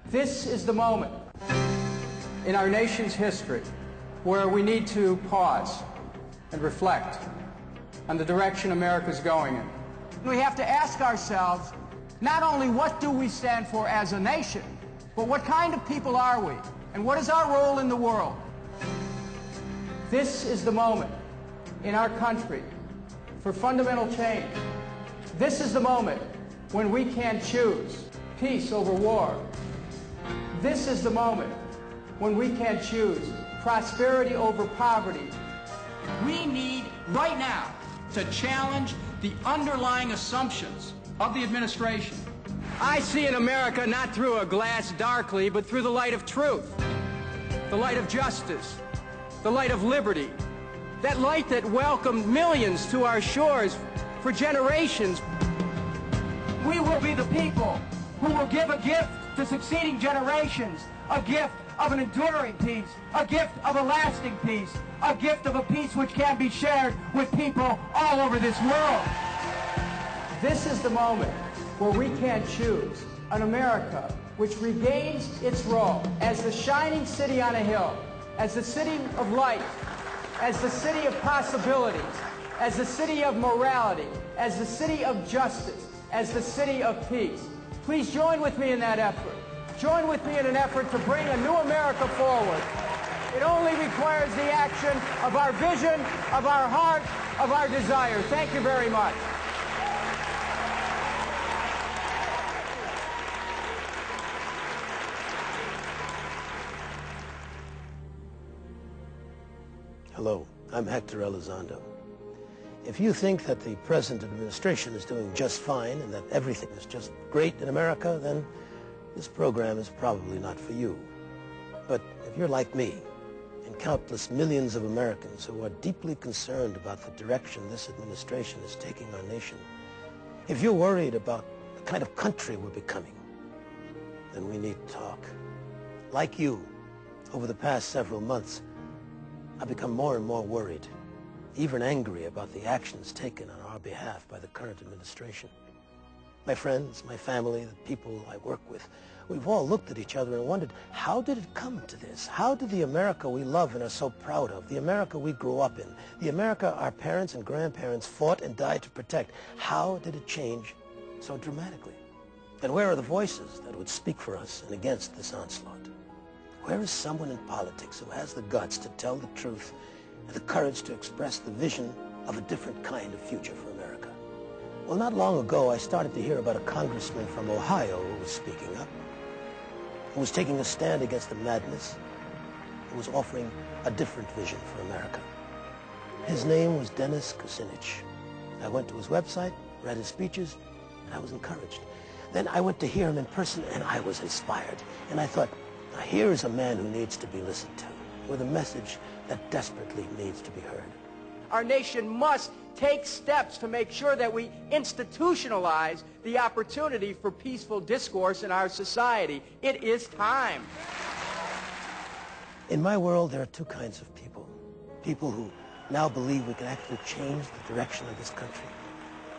This is the moment in our nation's history where we need to pause and reflect on the direction America's going in. We have to ask ourselves, not only what do we stand for as a nation, but what kind of people are we, and what is our role in the world? This is the moment in our country for fundamental change. This is the moment when we can choose peace over war. This is the moment when we can choose prosperity over poverty. We need, right now, to challenge the underlying assumptions of the administration. I see in America not through a glass darkly, but through the light of truth, the light of justice, the light of liberty, that light that welcomed millions to our shores for generations. We will be the people who will give a gift to succeeding generations, a gift of an enduring peace, a gift of a lasting peace, a gift of a peace which can be shared with people all over this world. This is the moment where we can choose an America which regains its role as the shining city on a hill, as the city of light, as the city of possibilities, as the city of morality, as the city of justice, as the city of peace. Please join with me in that effort. Join with me in an effort to bring a new America forward. It only requires the action of our vision, of our heart, of our desire. Thank you very much. Hello, I'm Hector Elizondo. If you think that the present administration is doing just fine and that everything is just great in America, then this program is probably not for you. But if you're like me and countless millions of Americans who are deeply concerned about the direction this administration is taking our nation, if you're worried about the kind of country we're becoming, then we need to talk. Like you, over the past several months, I've become more and more worried, even angry about the actions taken on our behalf by the current administration. My friends, my family, the people I work with, we've all looked at each other and wondered, how did it come to this? How did the America we love and are so proud of, the America we grew up in, the America our parents and grandparents fought and died to protect, how did it change so dramatically? And where are the voices that would speak for us and against this onslaught? Where is someone in politics who has the guts to tell the truth and the courage to express the vision of a different kind of future for America? Well, not long ago, I started to hear about a congressman from Ohio who was speaking up, who was taking a stand against the madness, who was offering a different vision for America. His name was Dennis Kucinich. I went to his website, read his speeches, and I was encouraged. Then I went to hear him in person, and I was inspired. And I thought, now here is a man who needs to be listened to, with a message that desperately needs to be heard. Our nation must take steps to make sure that we institutionalize the opportunity for peaceful discourse in our society. It is time. In my world, there are two kinds of people. People who now believe we can actually change the direction of this country,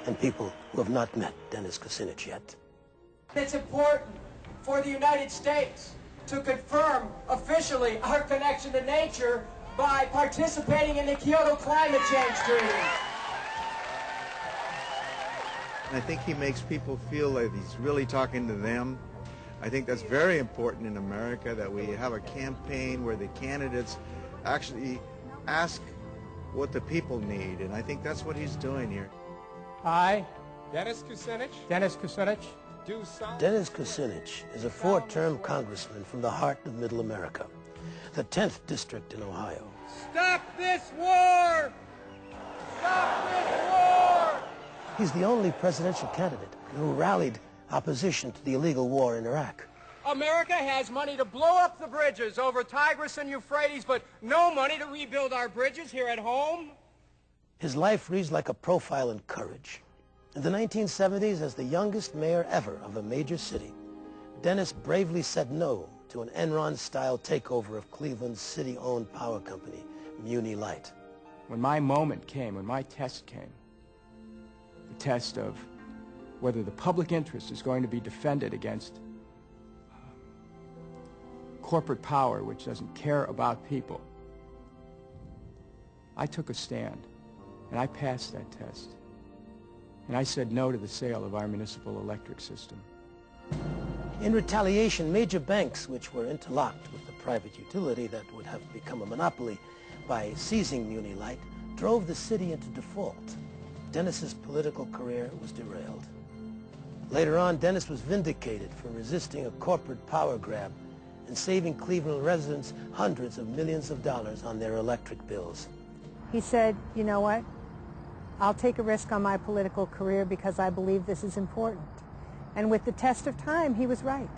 and people who have not met Dennis Kucinich yet. It's important for the United States to confirm officially our connection to nature by participating in the Kyoto Climate Change Treaty. I think he makes people feel like he's really talking to them. I think that's very important in America, that we have a campaign where the candidates actually ask what the people need, and I think that's what he's doing here. I, Dennis Kucinich. Dennis Kucinich. Dennis Kucinich is a four-term congressman from the heart of Middle America, the 10th district in Ohio. Stop this war! Stop this war! He's the only presidential candidate who rallied opposition to the illegal war in Iraq. America has money to blow up the bridges over Tigris and Euphrates, but no money to rebuild our bridges here at home. His life reads like a profile in courage. In the 1970s, as the youngest mayor ever of a major city, Dennis bravely said no to an Enron-style takeover of Cleveland's city-owned power company, Muni Light. When my moment came, when my test came, the test of whether the public interest is going to be defended against corporate power which doesn't care about people. I took a stand, and I passed that test. And I said no to the sale of our municipal electric system. In retaliation, major banks, which were interlocked with the private utility that would have become a monopoly by seizing Munilight, drove the city into default. Dennis's political career was derailed. Later on, Dennis was vindicated for resisting a corporate power grab and saving Cleveland residents hundreds of millions of dollars on their electric bills. He said, you know what? I'll take a risk on my political career because I believe this is important. And with the test of time, he was right.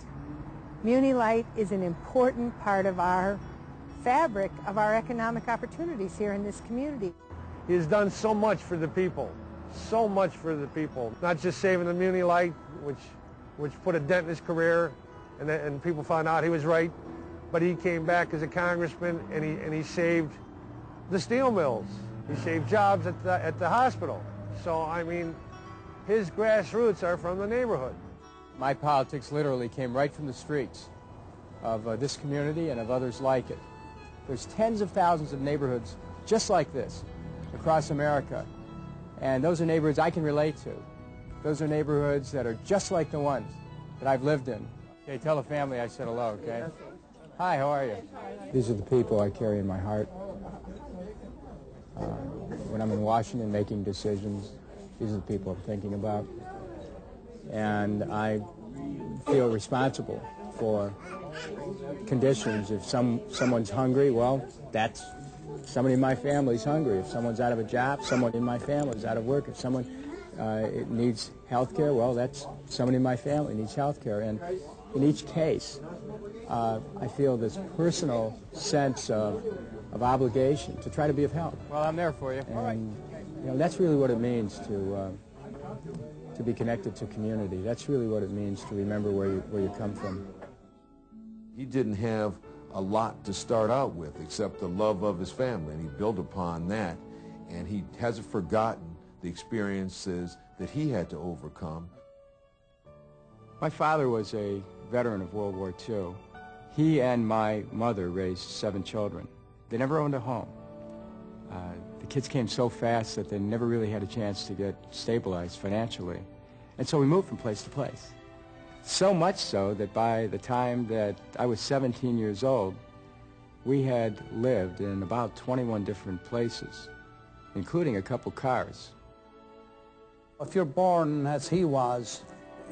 Munilight is an important part of our fabric of our economic opportunities here in this community. He has done so much for the people, so much for the people. Not just saving the Munilight, which put a dent in his career, and people found out he was right, but he came back as a congressman and he saved the steel mills. He saved jobs at the hospital. So, I mean, his grassroots are from the neighborhood. My politics literally came right from the streets of this community and of others like it. There's tens of thousands of neighborhoods just like this across America, and those are neighborhoods I can relate to. Those are neighborhoods that are just like the ones that I've lived in. Okay, tell the family I said hello, okay? Hi, how are you? These are the people I carry in my heart. When I'm in Washington making decisions, these are the people I'm thinking about. And I feel responsible for conditions. If someone's hungry, well, that's somebody in my family's hungry. If someone's out of a job, someone in my family's out of work. If someone needs health care, well, that's somebody in my family needs health care. And in each case, I feel this personal sense of obligation to try to be of help. Well, I'm there for you. And you know, that's really what it means to be connected to community. That's really what it means to remember where you come from. He didn't have a lot to start out with except the love of his family, and he built upon that, and he hasn't forgotten the experiences that he had to overcome. My father was a veteran of World War II. He and my mother raised 7 children. They never owned a home. The kids came so fast that they never really had a chance to get stabilized financially. And so we moved from place to place. So much so that by the time that I was 17 years old, we had lived in about 21 different places, including a couple cars. If you're born as he was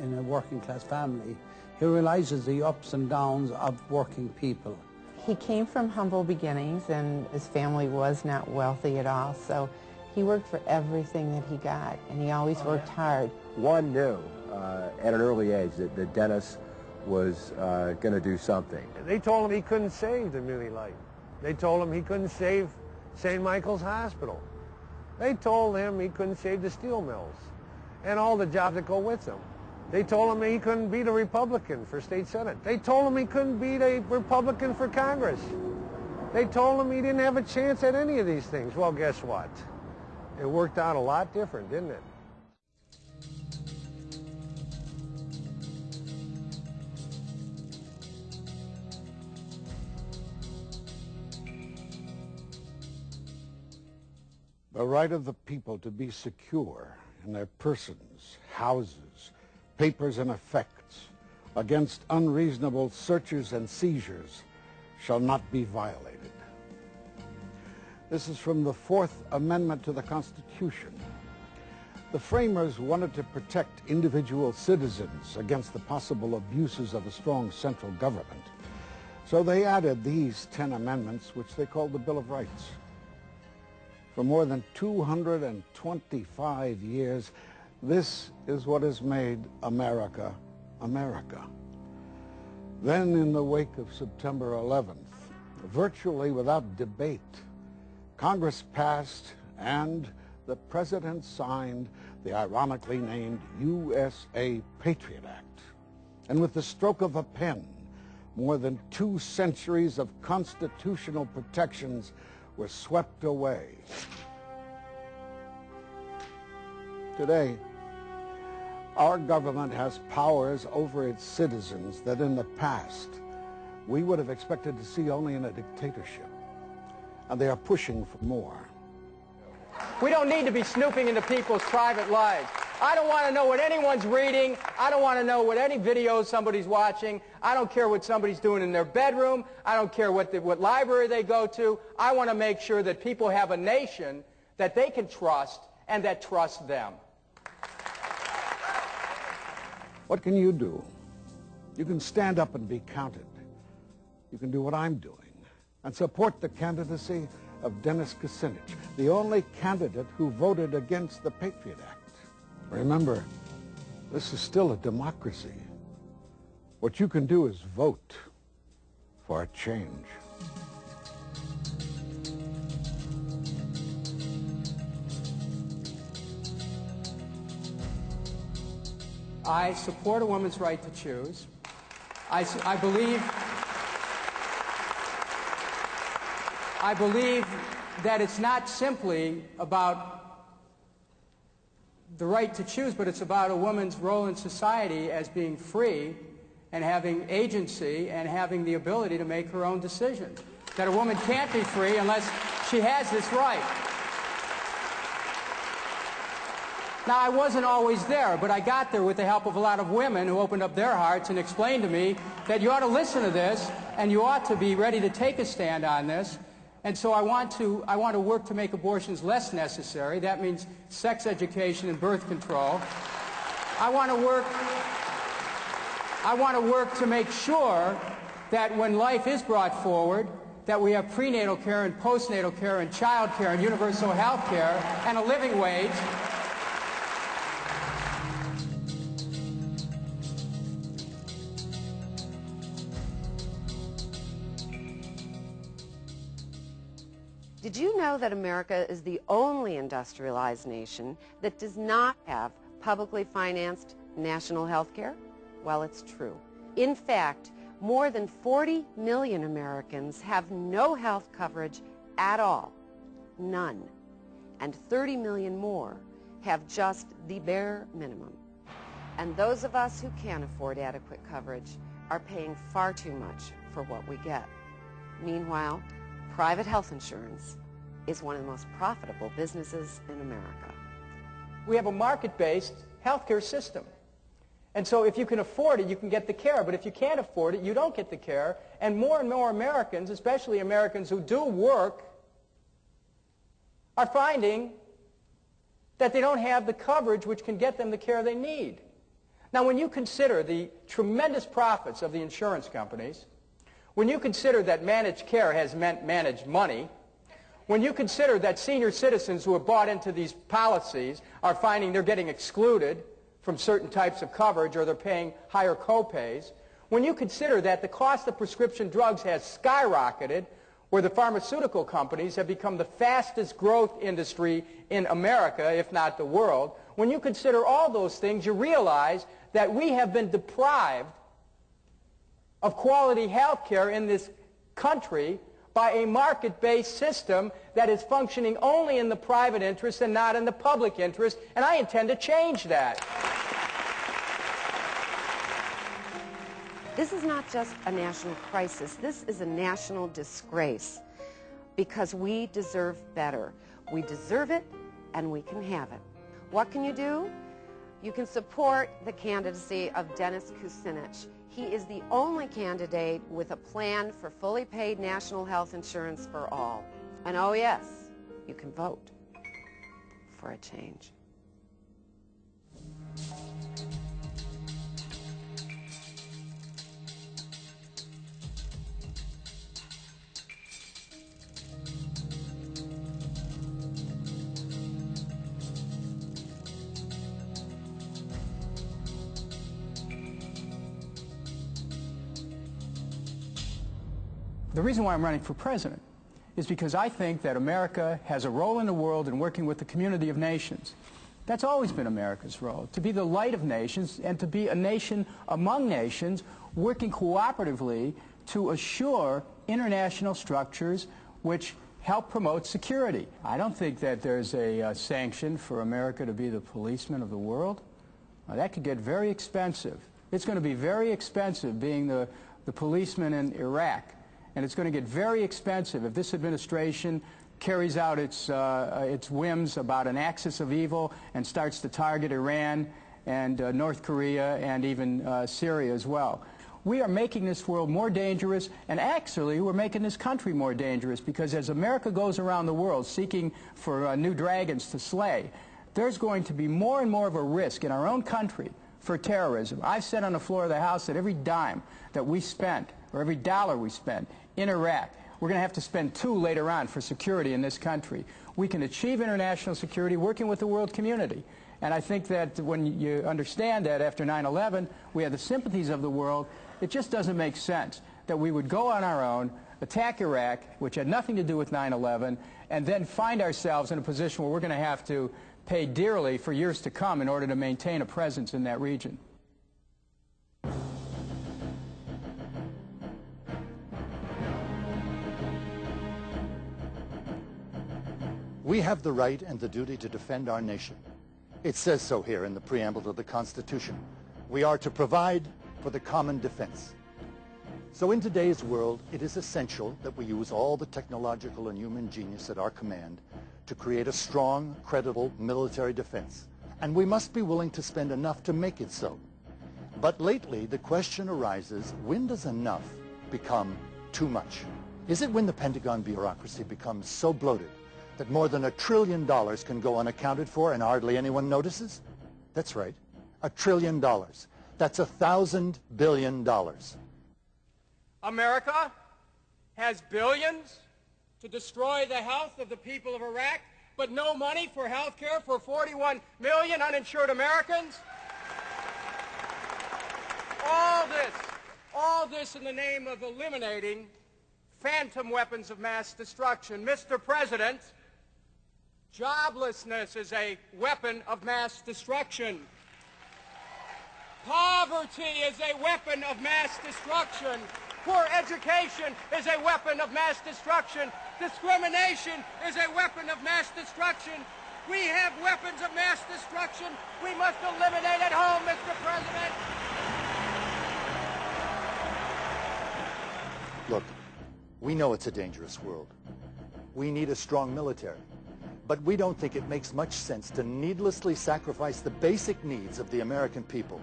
in a working class family, he realizes the ups and downs of working people. He came from humble beginnings, and his family was not wealthy at all, so he worked for everything that he got, and he always worked hard. One knew at an early age that Dennis was going to do something. They told him he couldn't save the Munilight. They told him he couldn't save St. Michael's Hospital. They told him he couldn't save the steel mills and all the jobs that go with them. They told him he couldn't beat a Republican for state senate. They told him he couldn't beat a Republican for Congress. They told him he didn't have a chance at any of these things. Well, guess what? It worked out a lot different, didn't it? The right of the people to be secure in their persons, houses, papers, and effects against unreasonable searches and seizures shall not be violated. This is from the 4th Amendment to the Constitution. The framers wanted to protect individual citizens against the possible abuses of a strong central government. So they added these 10 amendments, which they called the Bill of Rights. For more than 225 years, this is what has made America, America. Then, in the wake of September 11th, virtually without debate, Congress passed and the President signed the ironically named USA Patriot Act. And with the stroke of a pen, more than 2 centuries of constitutional protections were swept away. Today, our government has powers over its citizens that in the past we would have expected to see only in a dictatorship. And they are pushing for more. We don't need to be snooping into people's private lives. I don't want to know what anyone's reading. I don't want to know what any videos somebody's watching. I don't care what somebody's doing in their bedroom. I don't care what library they go to. I want to make sure that people have a nation that they can trust and that trusts them. What can you do? You can stand up and be counted. You can do what I'm doing and support the candidacy of Dennis Kucinich, the only candidate who voted against the Patriot Act. Remember, this is still a democracy. What you can do is vote for a change. I support a woman's right to choose. I believe that it's not simply about the right to choose, but it's about a woman's role in society as being free and having agency and having the ability to make her own decisions. That a woman can't be free unless she has this right. Now, I wasn't always there, but I got there with the help of a lot of women who opened up their hearts and explained to me that you ought to listen to this and you ought to be ready to take a stand on this. And so I want to work to make abortions less necessary. That means sex education and birth control. I want to work to make sure that when life is brought forward, that we have prenatal care and postnatal care and child care and universal health care and a living wage. Did you know that America is the only industrialized nation that does not have publicly financed national health care? Well, it's true. In fact, more than 40 million Americans have no health coverage at all. None. And 30 million more have just the bare minimum. And those of us who can afford adequate coverage are paying far too much for what we get. Meanwhile, private health insurance is one of the most profitable businesses in America. We have a market-based healthcare system. And so if you can afford it, you can get the care. But if you can't afford it, you don't get the care. And more Americans, especially Americans who do work, are finding that they don't have the coverage which can get them the care they need. Now, when you consider the tremendous profits of the insurance companies, when you consider that managed care has meant managed money, when you consider that senior citizens who have bought into these policies are finding they're getting excluded from certain types of coverage or they're paying higher co-pays, when you consider that the cost of prescription drugs has skyrocketed, where the pharmaceutical companies have become the fastest growth industry in America, if not the world, when you consider all those things, you realize that we have been deprived of quality health care in this country by a market-based system that is functioning only in the private interest and not in the public interest, and I intend to change that. This is not just a national crisis. This is a national disgrace because we deserve better. We deserve it, and we can have it. What can you do? You can support the candidacy of Dennis Kucinich. He is the only candidate with a plan for fully paid national health insurance for all. And oh yes, you can vote for a change. The reason why I'm running for president is because I think that America has a role in the world in working with the community of nations. That's always been America's role, to be the light of nations and to be a nation among nations working cooperatively to assure international structures which help promote security. I don't think that there's a sanction for America to be the policeman of the world. That could get very expensive. It's going to be very expensive being the the policemen in Iraq. And it's going to get very expensive if this administration carries out its whims about an axis of evil and starts to target Iran and North Korea and even Syria as well. We are making this world more dangerous, and actually we're making this country more dangerous, because as America goes around the world seeking for new dragons to slay, there's going to be more and more of a risk in our own country for terrorism. I've said on the floor of the House that every dime that we spent, or every dollar we spent in Iraq, we're going to have to spend $2 later on for security in this country. We can achieve international security working with the world community. And I think that when you understand that after 9/11, we have the sympathies of the world, it just doesn't make sense that we would go on our own, attack Iraq, which had nothing to do with 9/11, and then find ourselves in a position where we're going to have to pay dearly for years to come in order to maintain a presence in that region. We have the right and the duty to defend our nation. It says so here in the preamble to the Constitution. We are to provide for the common defense. So in today's world, it is essential that we use all the technological and human genius at our command to create a strong, credible military defense. And we must be willing to spend enough to make it so. But lately, the question arises, when does enough become too much? Is it when the Pentagon bureaucracy becomes so bloated that more than $1 trillion can go unaccounted for and hardly anyone notices? That's right, $1 trillion. That's $1,000 billion. America has billions to destroy the health of the people of Iraq, but no money for health care for 41 million uninsured Americans? All this in the name of eliminating phantom weapons of mass destruction. Mr. President, joblessness is a weapon of mass destruction. Poverty is a weapon of mass destruction. Poor education is a weapon of mass destruction. Discrimination is a weapon of mass destruction. We have weapons of mass destruction we must eliminate at home, Mr. President. Look, we know it's a dangerous world. We need a strong military. But we don't think it makes much sense to needlessly sacrifice the basic needs of the American people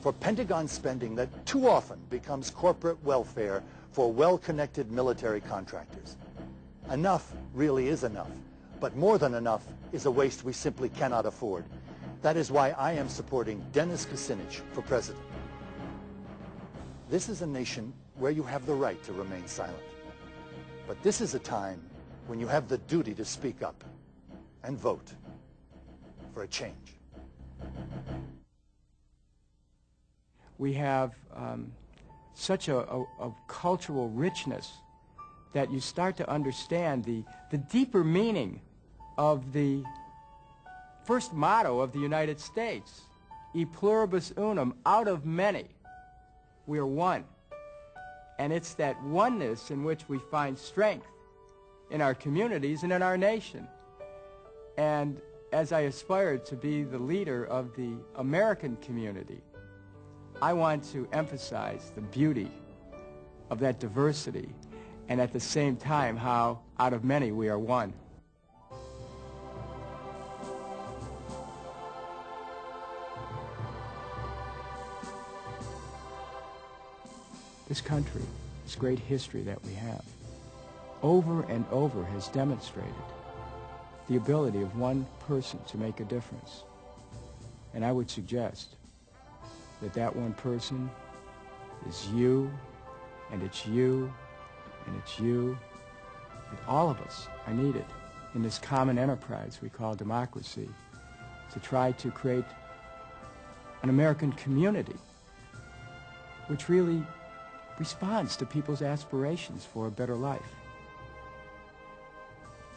for Pentagon spending that too often becomes corporate welfare for well-connected military contractors. Enough really is enough, but more than enough is a waste we simply cannot afford. That is why I am supporting Dennis Kucinich for president. This is a nation where you have the right to remain silent. But this is a time when you have the duty to speak up and vote for a change. We have such a cultural richness that you start to understand the deeper meaning of the first motto of the United States, E pluribus unum, out of many, we are one. And it's that oneness in which we find strength in our communities and in our nation. And as I aspire to be the leader of the American community, I want to emphasize the beauty of that diversity, and at the same time how out of many we are one. This country, this great history that we have, over and over has demonstrated the ability of one person to make a difference. And I would suggest that that one person is you, and it's you, and it's you, and all of us are needed in this common enterprise we call democracy to try to create an American community which really responds to people's aspirations for a better life.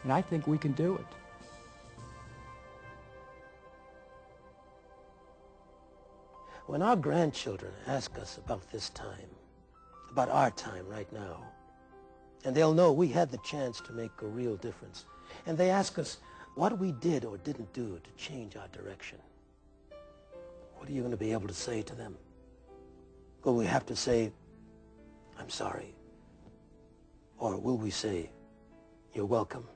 And I think we can do it. When our grandchildren ask us about this time, about our time right now, and they'll know we had the chance to make a real difference, and they ask us what we did or didn't do to change our direction, what are you going to be able to say to them? Well, we have to say, I'm sorry? Or will we say, you're welcome?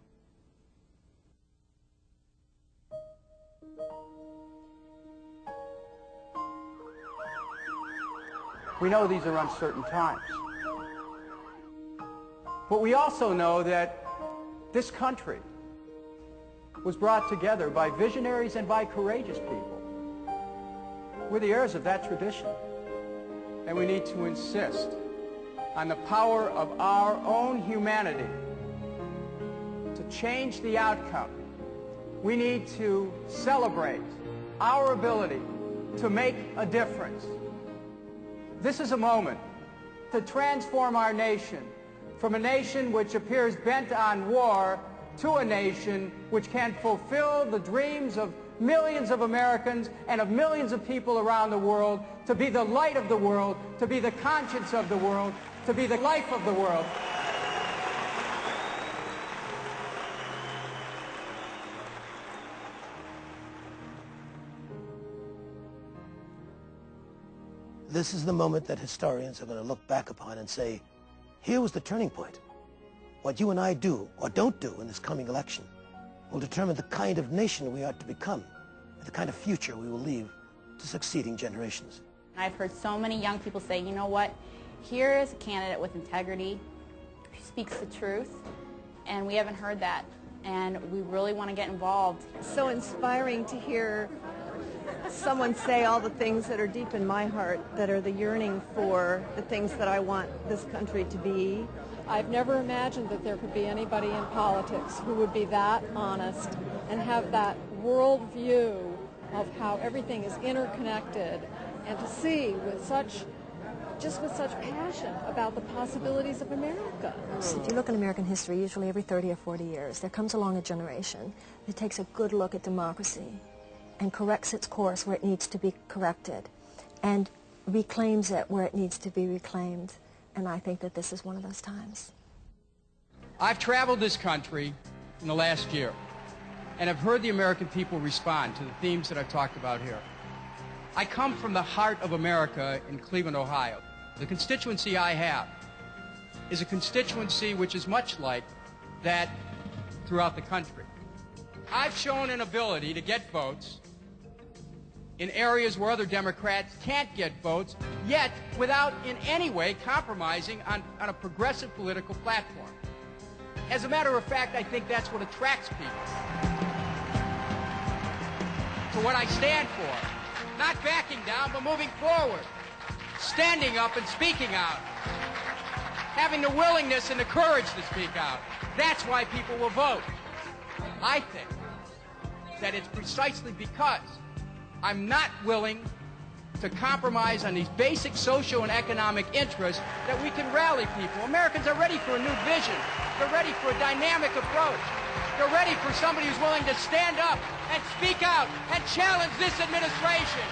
We know these are uncertain times. But we also know that this country was brought together by visionaries and by courageous people. We're the heirs of that tradition. And we need to insist on the power of our own humanity to change the outcome. We need to celebrate our ability to make a difference. This is a moment to transform our nation from a nation which appears bent on war to a nation which can fulfill the dreams of millions of Americans and of millions of people around the world, to be the light of the world, to be the conscience of the world, to be the life of the world. This is the moment that historians are going to look back upon and say, here was the turning point. What you and I do or don't do in this coming election will determine the kind of nation we are to become, and the kind of future we will leave to succeeding generations. I've heard so many young people say, you know what, here is a candidate with integrity, who speaks the truth, and we haven't heard that, and we really want to get involved. So inspiring to hear someone say all the things that are deep in my heart, that are the yearning for the things that I want this country to be. I've never imagined that there could be anybody in politics who would be that honest and have that world view of how everything is interconnected, and to see with such passion about the possibilities of America. So if you look in American history, usually every 30 or 40 years, there comes along a generation that takes a good look at democracy and corrects its course where it needs to be corrected, and reclaims it where it needs to be reclaimed. And I think that this is one of those times. I've traveled this country in the last year, and I've heard the American people respond to the themes that I've talked about here. I come from the heart of America in Cleveland, Ohio. The constituency I have is a constituency which is much like that throughout the country. I've shown an ability to get votes in areas where other Democrats can't get votes, yet without in any way compromising on a progressive political platform. As a matter of fact, I think that's what attracts people to what I stand for. Not backing down, but moving forward. Standing up and speaking out. Having the willingness and the courage to speak out. That's why people will vote. I think that it's precisely because I'm not willing to compromise on these basic social and economic interests that we can rally people. Americans are ready for a new vision. They're ready for a dynamic approach. They're ready for somebody who's willing to stand up and speak out and challenge this administration.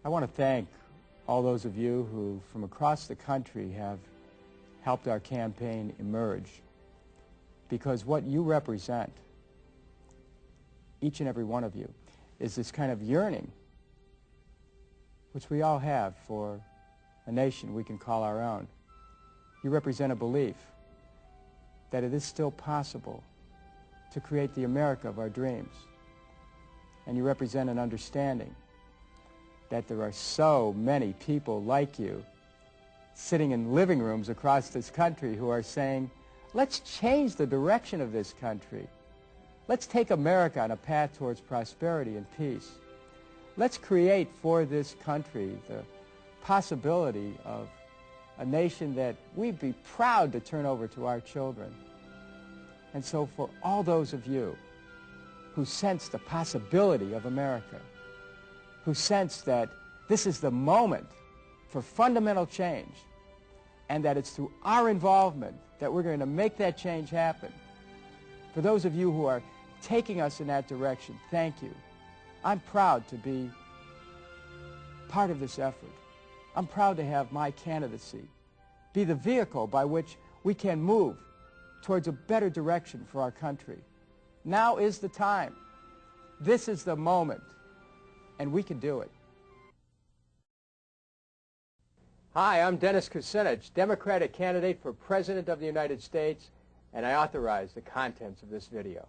I want to thank all those of you who, from across the country, have helped our campaign emerge, because what you represent, each and every one of you, is this kind of yearning, which we all have for a nation we can call our own. You represent a belief that it is still possible to create the America of our dreams, and you represent an understanding that there are so many people like you sitting in living rooms across this country who are saying, let's change the direction of this country. Let's take America on a path towards prosperity and peace. Let's create for this country the possibility of a nation that we'd be proud to turn over to our children. And so for all those of you who sense the possibility of America, who sense that this is the moment for fundamental change, and that it's through our involvement that we're going to make that change happen. For those of you who are taking us in that direction, thank you. I'm proud to be part of this effort. I'm proud to have my candidacy be the vehicle by which we can move towards a better direction for our country. Now is the time. This is the moment, and we can do it. Hi, I'm Dennis Kucinich, Democratic candidate for President of the United States, and I authorize the contents of this video.